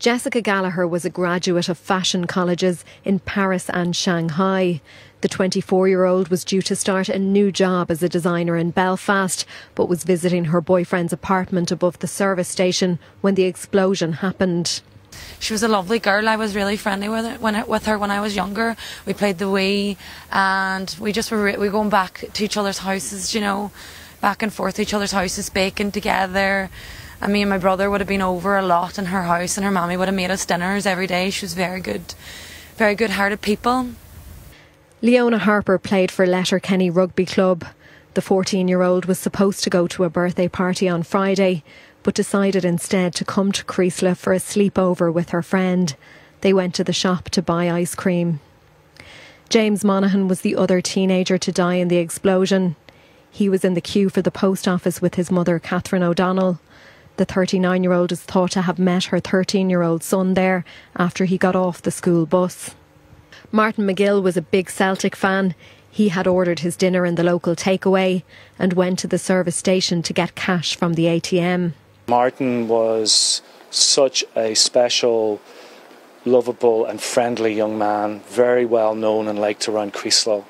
Jessica Gallagher was a graduate of fashion colleges in Paris and Shanghai. The 24-year-old was due to start a new job as a designer in Belfast, but was visiting her boyfriend's apartment above the service station when the explosion happened. She was a lovely girl. I was really friendly with her when I was younger. We played the Wii, and we were going back to each other's houses, you know, back and forth to each other's houses, baking together. And me and my brother would have been over a lot in her house, and her mammy would have made us dinners every day. She was very good-hearted people. Leona Harper played for Letterkenny Rugby Club. The 14-year-old was supposed to go to a birthday party on Friday, but decided instead to come to Creeslough for a sleepover with her friend. They went to the shop to buy ice cream. James Monaghan was the other teenager to die in the explosion. He was in the queue for the post office with his mother, Catherine O'Donnell. The 39-year-old is thought to have met her 13-year-old son there after he got off the school bus. Martin Mcgill was a big Celtic fan. He had ordered his dinner in the local takeaway and went to the service station to get cash from the ATM. Martin was such a special, lovable and friendly young man, very well known and liked around Creeslough.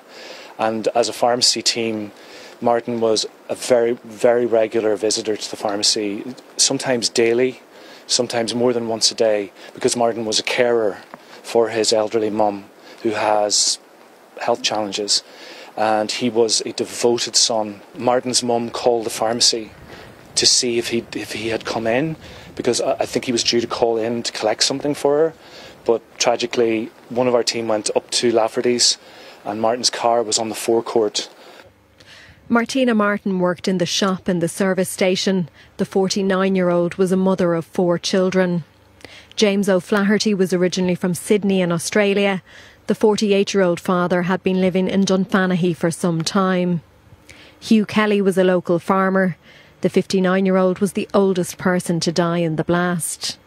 And as a pharmacy team, Martin was a very, very regular visitor to the pharmacy, sometimes daily, sometimes more than once a day, because Martin was a carer for his elderly mum who has health challenges, and he was a devoted son. Martin's mum called the pharmacy to see if he had come in, because I think he was due to call in to collect something for her, but tragically one of our team went up to Lafferty's and Martin's car was on the forecourt. Martina Martin worked in the shop in the service station. The 49-year-old was a mother of 4 children. James O'Flaherty was originally from Sydney in Australia. The 48-year-old father had been living in Dunfanaghy for some time. Hugh Kelly was a local farmer. The 59-year-old was the oldest person to die in the blast.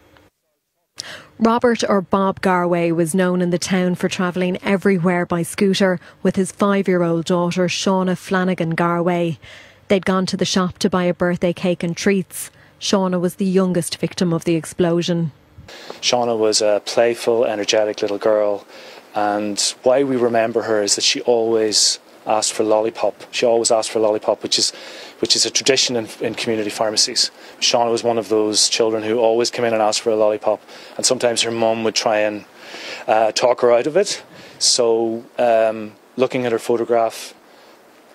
Robert, or Bob Garway, was known in the town for travelling everywhere by scooter with his 5-year-old daughter Shauna Flanagan Garway. They'd gone to the shop to buy a birthday cake and treats. Shauna was the youngest victim of the explosion. Shauna was a playful, energetic little girl, and why we remember her is that she always asked for lollipop. She always asked for lollipop, which is a tradition in community pharmacies. Shauna was one of those children who always came in and asked for a lollipop, and sometimes her mum would try and talk her out of it. So looking at her photograph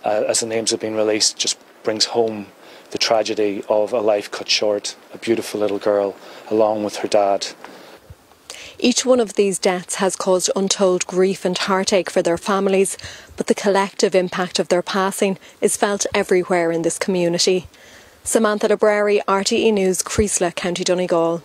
as the names have been released just brings home the tragedy of a life cut short, a beautiful little girl along with her dad. Each one of these deaths has caused untold grief and heartache for their families, but the collective impact of their passing is felt everywhere in this community. Samantha Library, RTE News, Creeslough, County Donegal.